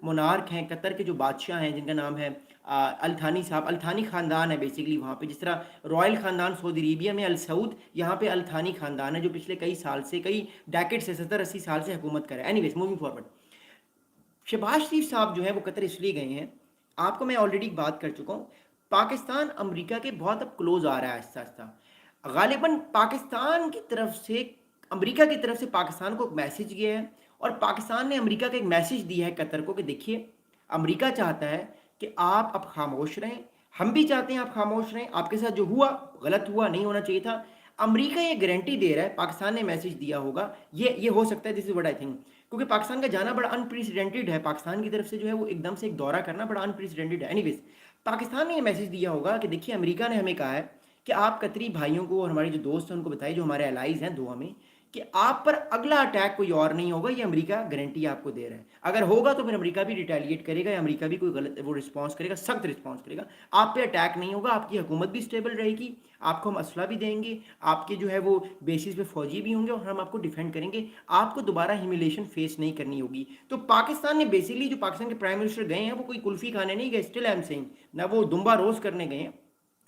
Monarch हैं, Qatar के जो बादशाह हैं जिनका नाम है अल थानी साहब, अल थानी ख़ानदान है बेसिकली वहाँ पे, जिस तरह रॉयल ख़ानदान सऊदी अरेबिया में अल सऊद, यहाँ पे अल थानी ख़ानदान है जो पिछले कई साल से, कई डेकेड से, 70-80 साल से हुकूमत कर रहा है। एनीवेज मूविंग फॉरवर्ड, शहबाज शरीफ साहब जो है वो कतर इसलिए गए हैं, आपको मैं ऑलरेडी बात कर चुका हूँ, पाकिस्तान अमेरिका के बहुत अब क्लोज आ रहा है आहिस्ता आहिस्ता। गालिबन पाकिस्तान की तरफ से, अमेरिका की तरफ से पाकिस्तान को एक मैसेज गया है, और पाकिस्तान ने अमेरिका का एक मैसेज दिया है कतर को कि देखिए अमेरिका चाहता है कि आप अब खामोश रहें, हम भी चाहते हैं आप खामोश रहें, आपके साथ जो हुआ गलत हुआ, नहीं होना चाहिए था। अमेरिका ये गारंटी दे रहा है, पाकिस्तान ने मैसेज दिया होगा, ये हो सकता है, this is what I think, क्योंकि पाकिस्तान का जाना बड़ा अनप्रेसिडेंटेड है, पाकिस्तान की तरफ से जो है वो एकदम से एक दौरा करना बड़ा अनप्रेसिडेंटेड है। एनीवेज, पाकिस्तान ने ये मैसेज दिया होगा कि देखिए अमेरिका ने हमें कहा है कि आप कतरी भाइयों को और हमारे जो दोस्त हैं उनको बताइए, जो हमारे एलाइज हैं दुआ में, कि आप पर अगला अटैक कोई और नहीं होगा, ये अमेरिका गारंटी आपको दे रहा है। अगर होगा तो फिर अमेरिका भी रिटेलिएट करेगा, या अमेरिका भी कोई गलत वो रिस्पॉन्स करेगा, सख्त रिस्पॉन्स करेगा। आप पे अटैक नहीं होगा, आपकी हुकूमत भी स्टेबल रहेगी, आपको हम असला भी देंगे, आपके जो है वो बेसिस पे फौजी भी होंगे, और हम आपको डिफेंड करेंगे, आपको दोबारा ह्यूमिलेशन फेस नहीं करनी होगी। तो पाकिस्तान ने बेसिकली, जो पाकिस्तान के प्राइम मिनिस्टर गए हैं वो कोई कुल्फी खाने नहीं गए, स्टिल आई एम सेइंग, ना वो दुम्बा रोज करने गए हैं,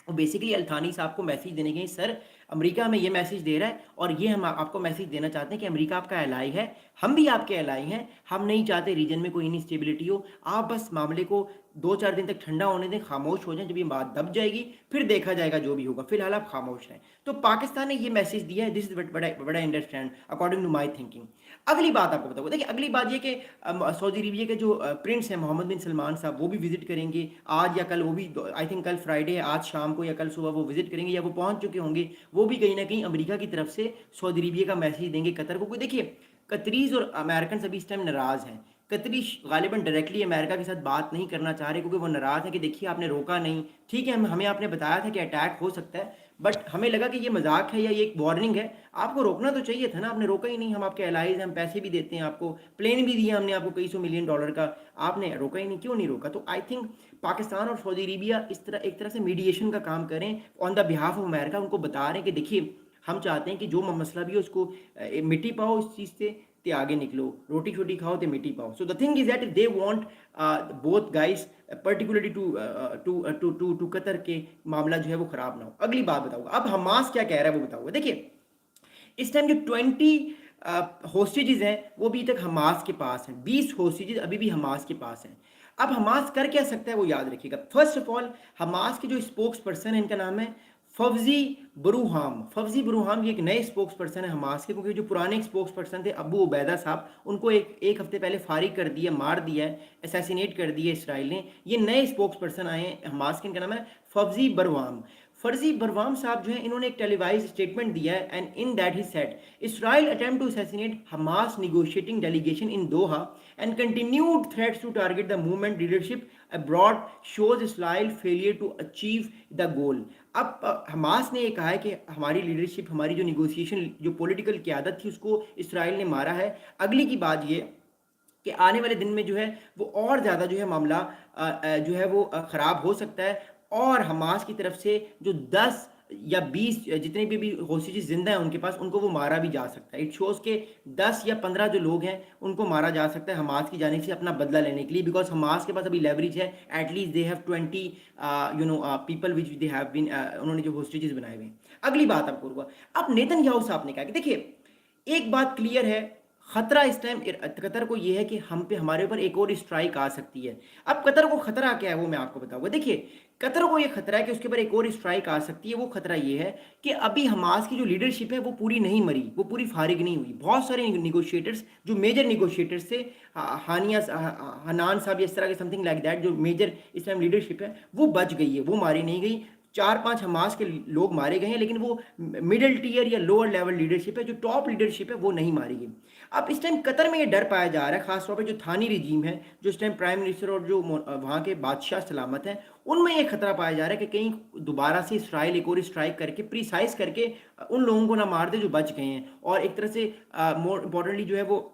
वो बेसिकली अल्थानी साहब को मैसेज देने के, सर अमेरिका हमें ये मैसेज दे रहा है और ये हम आपको मैसेज देना चाहते हैं कि अमेरिका आपका एलाई है, हम भी आपके एलाई हैं, हम नहीं चाहते रीजन में कोई इनस्टेबिलिटी हो, आप बस मामले को 2-4 दिन तक ठंडा होने दें, खामोश हो जाएं, जब ये बात दब जाएगी फिर देखा जाएगा जो भी होगा, फिलहाल आप खामोश रहें। तो पाकिस्तान ने ये मैसेज दिया है, दिस इज बड़ा understand according to my thinking. अगली बात आपको बताऊँ, देखिए अगली बात ये कि सऊदी अरेबिया के जो प्रिंस हैं मोहम्मद बिन सलमान साहब, वो भी विजिट करेंगे आज या कल, वो भी आई थिंक कल फ्राइडे है, आज शाम को या कल सुबह वो विजिट करेंगे, या वो पहुंच चुके होंगे, वो भी कहीं ना कहीं अमेरिका की तरफ से सऊदी अरेबिया का मैसेज देंगे कतर को। देखिए कतरीज और अमेरिकन अभी इस टाइम नाराज़ हैं, कतरी गालिबन डायरेक्टली अमेरिका के साथ बात नहीं करना चाह रहे, क्योंकि वो नाराज़ है कि देखिए आपने रोका नहीं, ठीक है हमें आपने बताया था कि अटैक हो सकता है, बट हमें लगा कि ये मजाक है या ये एक वार्निंग है, आपको रोकना तो चाहिए था ना, आपने रोका ही नहीं, हम आपके एलाइज, हम पैसे भी देते हैं आपको, प्लेन भी दिया हमने आपको कई सौ मिलियन डॉलर का, आपने रोका ही नहीं, क्यों नहीं रोका? तो आई थिंक पाकिस्तान और सऊदी अरेबिया इस तरह एक तरह से मीडिएशन का काम करें on the behalf of America, उनको बता रहे हैं कि देखिए हम चाहते हैं कि जो मसला भी हो उसको मिट्टी पाओ, इस चीज़ से ते आगे निकलो, रोटी छोटी खाओ ते मिट्टी पाओ। So the thing is that they want both guys particularly to Qatar के मामला जो है वो खराब ना हो। अगली बात बताऊंगा, अब हमास क्या कह रहा है वो बताऊंगा। देखिए इस टाइम जो 20 होस्टेजेस हैं वो अभी तक हमास के पास हैं, 20 होस्टेजेस अभी भी हमास के पास हैं। अब हमास कर क्या सकता है वो याद रखिएगा। फर्स्ट ऑफ ऑल हमास के जो स्पोक्स पर्सन है इनका नाम है फवजी बरूहाम। फवजी बरूहाम ये एक नए स्पोक्स पर्सन है हमास के, क्योंकि जो पुराने स्पोक्स पर्सन थे अबू उबैदा साहब, उनको एक हफ्ते पहले फारिग कर दिया, मार दिया है, असैसिनेट कर दिया इसराइल ने। ये नए स्पोक्स पर्सन आए हैं हमास के, इनका नाम है फवजी बरूहाम। फर्जी बरवाम साहब जो है इन्होंने एक टेलीवाइज स्टेटमेंट दिया है, and in that he said Israel attempt to assassinate Hamas negotiating delegation in Doha and continued threats to target the movement leadership abroad shows Israel failure to achieve the goal. अब Hamas ने ये कहा है कि हमारी leadership, हमारी जो negotiation, जो पॉलिटिकल क़यादत थी उसको इसराइल ने मारा है। अगली की बात ये कि आने वाले दिन में जो है वो और ज़्यादा जो है मामला जो है वो ख़राब हो सकता है, और हमास की तरफ से जो 10 या 20 जितने भी होस्टेजेस जिंदा हैं उनके पास, उनको वो मारा भी जा सकता है। इट शोज़ के 10 या 15 जो लोग हैं उनको मारा जा सकता है हमास की जानिब से अपना बदला लेने के लिए, बिकॉज हमास के पास अभी लेवरेज है, at least they have 20 people which they have been, उन्होंने जो होस्टेजेस बनाए हुए हैं। अगली बात आपको हुआ, अब नेतन्याहू साहब ने कहा कि देखिए एक बात क्लियर है, खतरा इस टाइम कतर को ये है कि हम पे, हमारे ऊपर एक और स्ट्राइक आ सकती है। अब कतर को खतरा क्या है वो मैं आपको बताऊंगा। देखिए कतर को ये खतरा है कि उसके ऊपर एक और स्ट्राइक आ सकती है। वो खतरा ये है कि अभी हमास की जो लीडरशिप है वो पूरी नहीं मरी, वो पूरी फारिग नहीं हुई। बहुत सारे निगोशिएटर्स, जो मेजर निगोशिएटर्स थे, हानिया हनान साहब, इस तरह के समथिंग लाइक दैट, जो मेजर इस टाइम लीडरशिप है वो बच गई है, वो मारी नहीं गई। 4-5 हमास के लोग मारे गए हैं, लेकिन वो मिडिल टियर या लोअर लेवल लीडरशिप है, जो टॉप लीडरशिप है वो नहीं मारी गई। अब इस टाइम कतर में ये डर पाया जा रहा है, खासतौर पे जो थानी रिजीम है, जो इस टाइम प्राइम मिनिस्टर और जो वहाँ के बादशाह सलामत हैं, उनमें ये खतरा पाया जा रहा है कि कहीं दोबारा से इसराइल एक और स्ट्राइक करके, प्रिसाइज करके उन लोगों को ना मार दे जो बच गए हैं, और एक तरह से मोर इम्पोर्टेंटली जो है वो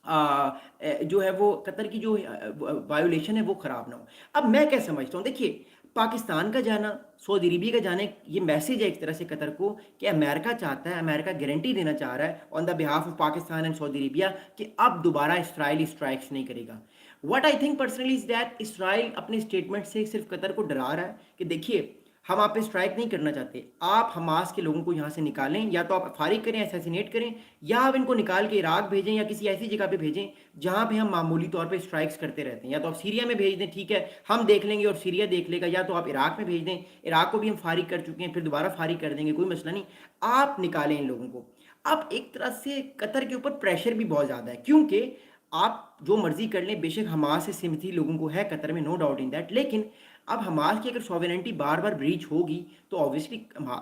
जो है वो कतर की जो वायोलेशन है वो ख़राब ना हो। अब मैं क्या समझता हूँ, देखिए पाकिस्तान का जाना, सऊदी अरबिया का जाने, ये मैसेज है एक तरह से कतर को कि अमेरिका चाहता है, अमेरिका गारंटी देना चाह रहा है on the behalf of Pakistan and Saudi Arabia कि अब दोबारा इसराइल स्ट्राइक्स नहीं करेगा। What I think personally is that Israel अपने स्टेटमेंट से सिर्फ कतर को डरा रहा है कि देखिए हम आप पे स्ट्राइक नहीं करना चाहते, आप हमास के लोगों को यहाँ से निकालें, या तो आप फारिग करें, असैसिनेट करें, या आप इनको निकाल के इराक भेजें या किसी ऐसी जगह पे भेजें जहाँ पे हम मामूली तौर पे स्ट्राइक्स करते रहते हैं, या तो आप सीरिया में भेज दें, ठीक है हम देख लेंगे और सीरिया देख लेगा, या तो आप इराक में भेज दें, इराक को भी हम फारिग कर चुके हैं, फिर दोबारा फारिग कर देंगे, कोई मसला नहीं, आप निकालें इन लोगों को। अब एक तरह से कतर के ऊपर प्रेशर भी बहुत ज़्यादा है, क्योंकि आप जो मर्जी कर लें, बेशक हमास से सिमथी लोगों को है कतर में, नो डाउट इन दैट, लेकिन अब हमास की अगर सॉवरेनिटी बार बार ब्रीच होगी तो ऑब्वियसली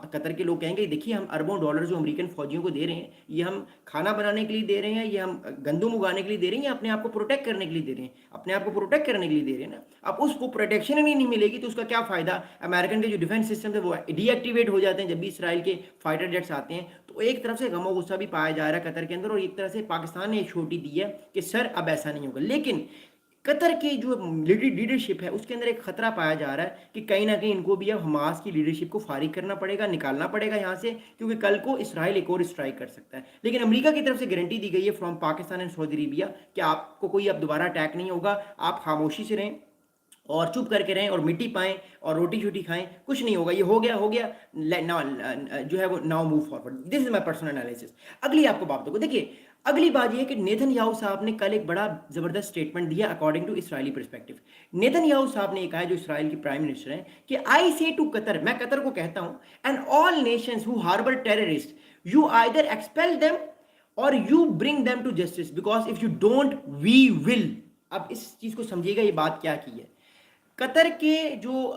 कतर के लोग कहेंगे देखिए हम अरबों डॉलर जो अमेरिकन फौजियों को दे रहे हैं, ये हम खाना बनाने के लिए दे रहे हैं, ये हम गंदुम उगाने के लिए दे रहे हैं, या अपने आप को प्रोटेक्ट करने के लिए दे रहे हैं, अपने आप को प्रोटेक्ट करने के लिए दे रहे हैं ना। अब उसको प्रोटेक्शन ही नहीं मिलेगी तो उसका क्या फ़ायदा। अमेरिकन के जो डिफेंस सिस्टम है वो डीएक्टिवेट हो जाते हैं जब भी इसराइल के फाइटर जेट्स आते हैं। तो एक तरफ से गम गुस्सा भी पाया जा रहा है कतर के अंदर, और एक तरह से पाकिस्तान ने एक छोटी दी है कि सर अब ऐसा नहीं होगा। लेकिन कतर की जो लीडरशिप है उसके अंदर एक खतरा पाया जा रहा है कि कहीं ना कहीं इनको भी अब हमास की लीडरशिप को फारिग करना पड़ेगा, निकालना पड़ेगा यहाँ से, क्योंकि कल को इसराइल एक और स्ट्राइक कर सकता है। लेकिन अमेरिका की तरफ से गारंटी दी गई है from Pakistan and Saudi Arabia कि आपको कोई अब दोबारा अटैक नहीं होगा, आप खामोशी से रहें और चुप करके रहें और मिट्टी पाएं और रोटी शोटी खाएं, कुछ नहीं होगा, ये हो गया ना, जो है वो now move forward. This is my personal analysis. अगली आपको बात देखो, देखिए अगली बात ये है कि नेतन्याहू साहब ने कल एक बड़ा जबरदस्त स्टेटमेंट दिया according to Israeli perspective. Netanyahu साहब ने कहा, जो इसराइल के प्राइम मिनिस्टर हैं, कि आई से टू कतर, मैं कतर को कहता हूं, and all nations who harbour terrorist, you either expel them और you bring them to justice, because if you don't we will. अब इस चीज को समझिएगा, ये बात क्या की है। कतर के जो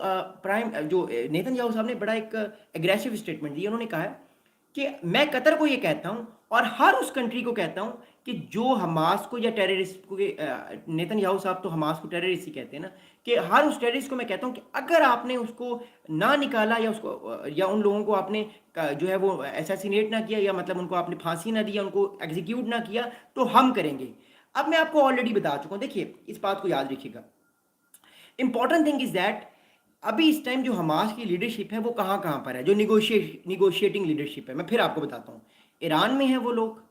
नेतन्याहू साहब ने बड़ा एक एग्रेसिव स्टेटमेंट दिया। उन्होंने कहा कि मैं कतर को ये कहता हूं और हर उस कंट्री को कहता हूं कि जो हमास को या टेररिस्ट को, नेतन्याहू साहब तो हमास को टेररिस्ट ही कहते हैं ना, कि हर उस टेररिस्ट को मैं कहता हूं कि अगर आपने उसको ना निकाला या उसको या उन लोगों को आपने जो है वो असैसिनेट ना किया, या मतलब उनको आपने फांसी ना दिया, उनको एग्जीक्यूट ना किया, तो हम करेंगे। अब मैं आपको ऑलरेडी बता चुका हूं, देखिए इस बात को याद रखिएगा। इंपॉर्टेंट थिंग इज दैट अभी इस टाइम जो हमास की लीडरशिप है वो कहाँ कहाँ पर है, जो निगोशिएटिंग लीडरशिप है। मैं फिर आपको बताता हूँ, ईरान में है वो लोग,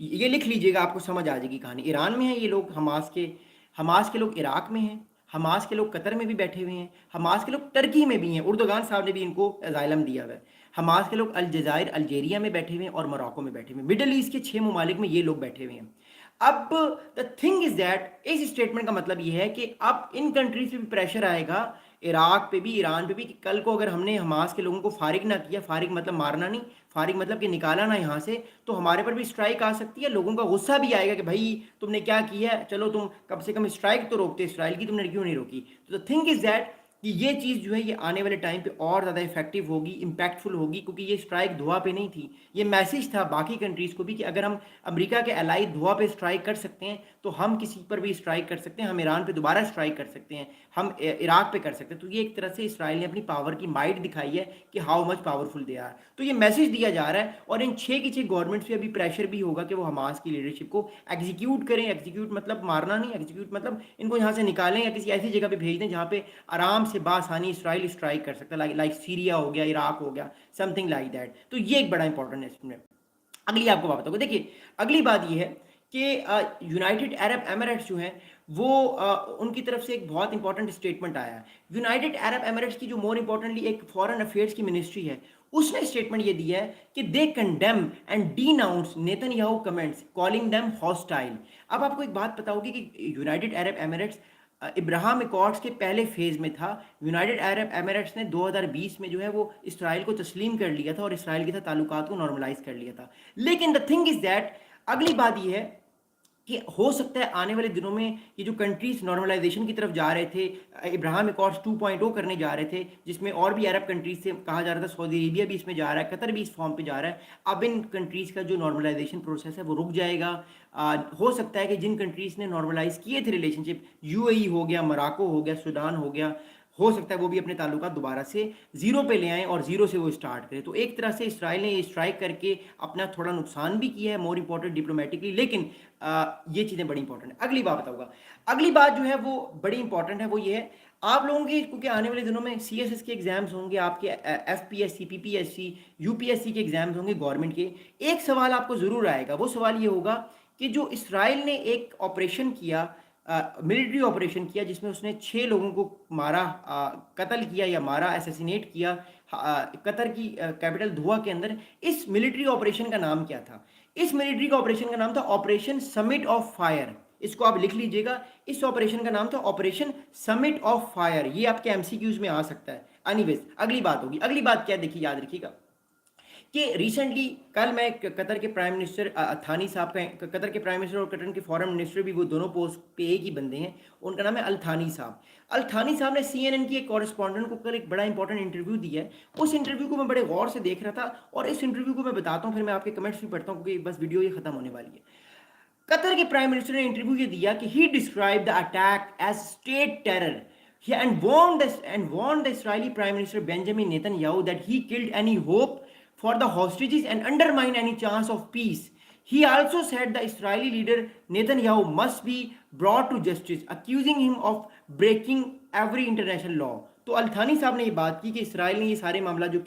ये लिख लीजिएगा आपको समझ आ जाएगी कहानी। ईरान में है ये लोग, हमास के लोग इराक में हैं, हमास के लोग कतर में भी बैठे हुए हैं, हमास के लोग टर्की में भी हैं, उर्दुगान साहब ने भी इनको अजाइलम दिया हुआ है। हमास के लोग अलजायर अल्जेरिया में बैठे हुए हैं और मोरक्को में बैठे हुए हैं। मिडल ईस्ट के 6 ममालिक में ये लोग बैठे हुए हैं। अब द थिंग इज दैट इस स्टेटमेंट का मतलब ये है कि अब इन कंट्रीज पे भी प्रेशर आएगा, इराक पे भी, ईरान पे भी, कि कल को अगर हमने हमास के लोगों को फारिग ना किया, फारिग मतलब मारना नहीं, फारिग मतलब कि निकाला ना यहाँ से, तो हमारे पर भी स्ट्राइक आ सकती है। लोगों का गुस्सा भी आएगा कि भाई तुमने क्या किया है, चलो तुम कम से कम स्ट्राइक तो रोकते इसराइल की, तुमने क्यों नहीं रोकी। तो द थिंग इज दैट कि ये चीज़ जो है ये आने वाले टाइम पे और ज़्यादा इफेक्टिव होगी, इम्पैक्टफुल होगी, क्योंकि ये स्ट्राइक धुआं पे नहीं थी, ये मैसेज था बाकी कंट्रीज़ को भी कि अगर हम अमेरिका के एलाई धुआं पे स्ट्राइक कर सकते हैं तो हम किसी पर भी स्ट्राइक कर सकते हैं, हम ईरान पे दोबारा स्ट्राइक कर सकते हैं, हम इराक पे कर सकते हैं। तो ये एक तरह से इसराइल ने अपनी पावर की माइट दिखाई है कि how much powerful they are. तो ये मैसेज दिया जा रहा है, और इन 6 की 6 गवर्नमेंट्स पे अभी प्रेशर भी होगा कि वो हमास की लीडरशिप को एग्जीक्यूट करें। एग्जीक्यूट मतलब मारना नहीं, एग्जीक्यूट मतलब इनको यहाँ से निकालें या किसी ऐसी जगह पे भेज दें जहाँ पे आराम से बासानी इसराइल स्ट्राइक कर सकता है, लाइक सीरिया हो गया, इराक हो गया, समथिंग लाइक दैट। तो ये एक बड़ा इंपॉर्टेंट है। अगली आपको बात बताऊँ, देखिए अगली बात ये है कि यूनाइटेड अरब एमिरेट्स जो हैं वो उनकी तरफ से एक बहुत इंपॉर्टेंट स्टेटमेंट आया है। यूनाइटेड अरब एमिरेट्स की जो मोर इंपॉर्टेंटली एक फॉरेन अफेयर्स की मिनिस्ट्री है, उसने स्टेटमेंट ये दिया है कि they condemn and denounce Netanyahu comments calling them hostile. अब आपको एक बात पता होगी कि United Arab Emirates Ibrahim Accords के पहले फेज़ में था। यूनाइटेड अरब एमिरेट्स ने 2020 में जो है वो इसराइल को तस्लीम कर लिया था और इसराइल के साथ ताल्लुकात को नॉर्मलाइज कर लिया था। लेकिन द थिंग इज़ दैट अगली बात ये है कि हो सकता है आने वाले दिनों में ये जो कंट्रीज नॉर्मलाइजेशन की तरफ जा रहे थे, इब्राहिम अकॉर्ड्स 2.0 करने जा रहे थे, जिसमें और भी अरब कंट्रीज से कहा जा रहा था, सऊदी अरेबिया भी इसमें जा रहा है, कतर भी इस फॉर्म पे जा रहा है। अब इन कंट्रीज का जो नॉर्मलाइजेशन प्रोसेस है वो रुक जाएगा। हो सकता है कि जिन कंट्रीज ने नॉर्मलाइज किए थे रिलेशनशिप, यूएई हो गया, मोरक्को हो गया, सूडान हो सकता है वो भी अपने ताल्लुकात दोबारा से जीरो पे ले आएँ और जीरो से वो स्टार्ट करें। तो एक तरह से इसराइल ने ये स्ट्राइक करके अपना थोड़ा नुकसान भी किया है, मोर इंपॉर्टेंट डिप्लोमेटिकली, लेकिन ये चीज़ें बड़ी इंपॉर्टेंट है। अगली बात बताऊंगा, अगली बात जो है वो बड़ी इंपॉर्टेंट है, वो ये है आप लोगों के, क्योंकि आने वाले दिनों में सीएसएस के एग्जाम्स होंगे, आपके एफपीएससी, पीपीएससी, यूपीएससी के एग्जाम्स होंगे गवर्नमेंट के। एक सवाल आपको ज़रूर आएगा, वो सवाल ये होगा कि जो इसराइल ने एक ऑपरेशन किया मिलिट्री ऑपरेशन किया जिसमें उसने 6 लोगों को मारा, कत्ल किया या मारा, असैसिनेट किया कतर की कैपिटल दोहा के अंदर। इस मिलिट्री ऑपरेशन का नाम क्या था? इस मिलिट्री का ऑपरेशन का नाम था ऑपरेशन समिट ऑफ फायर। इसको आप लिख लीजिएगा, इस ऑपरेशन का नाम था ऑपरेशन समिट ऑफ फायर। ये आपके एमसीक्यूज में आ सकता है। एनीवेज, अगली बात होगी। अगली बात क्या, देखिए याद रखिएगा कि रिसेंटली कल मैं कतर के प्राइम मिनिस्टर थानी साहब का, कतर के प्राइम मिनिस्टर और कतर के फॉरेन मिनिस्टर भी वो दोनों पोस्ट पे एक ही बंदे हैं, उनका नाम है अल थानी साहब। अल थानी साहब ने सीएनएन की एक कॉरेस्पॉन्डेंट को कल एक बड़ा इंपॉर्टेंट इंटरव्यू दिया है। उस इंटरव्यू को मैं बड़े गौर से देख रहा था और इस इंटरव्यू को मैं बताता हूँ, फिर मैं आपके कमेंट्स भी पढ़ता हूँ क्योंकि बस वीडियो ये खत्म होने वाली है। कतर के प्राइम मिनिस्टर ने इंटरव्यू ये दिया कि he describe the attack as state terror and warned the Israeli Prime Minister Benjamin Netanyahu that he killed any hope for the hostages and undermine any chance of peace. He also said the Israeli leader Netanyahu must be brought to justice, accusing him of breaking every international law. तो अल थानी साहब ने ये बात की कि Israel ने ये सारे मामला जो